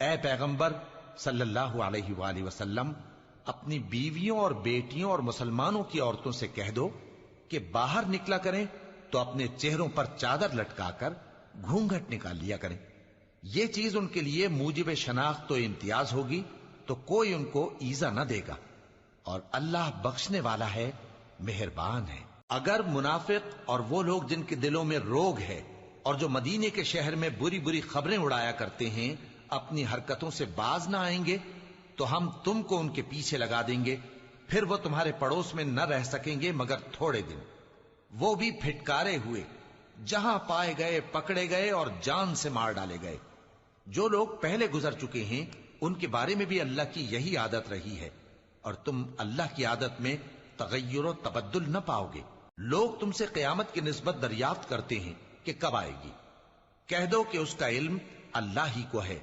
ऐ पैगंबर सल्लल्लाहु अलैहि वसल्लम, अपनी बीवियों और बेटियों और मुसलमानों की औरतों से कह दो कि बाहर निकला करें तो अपने चेहरों पर चादर लटकाकर घूंघट निकाल लिया करें। यह चीज उनके लिए मूजिब शनाख्त तो इम्तियाज होगी, तो कोई उनको ईजा न देगा, और अल्लाह बख्शने वाला है, मेहरबान है। अगर मुनाफिक और वो लोग जिनके दिलों में रोग है और जो मदीने के शहर में बुरी बुरी खबरें उड़ाया करते हैं अपनी हरकतों से बाज ना आएंगे, तो हम तुमको उनके पीछे लगा देंगे, फिर वो तुम्हारे पड़ोस में न रह सकेंगे मगर थोड़े दिन। वो भी फिटकारे हुए, जहां पाए गए पकड़े गए और जान से मार डाले गए। जो लोग पहले गुजर चुके हैं उनके बारे में भी अल्लाह की यही आदत रही है, और तुम अल्लाह की आदत में तगय्युर और तबद्दुल न पाओगे। लोग तुमसे क़यामत की निस्बत दरियाफ्त करते हैं कि कब आएगी। कह दो कि उसका इल्म अल्लाह ही को है,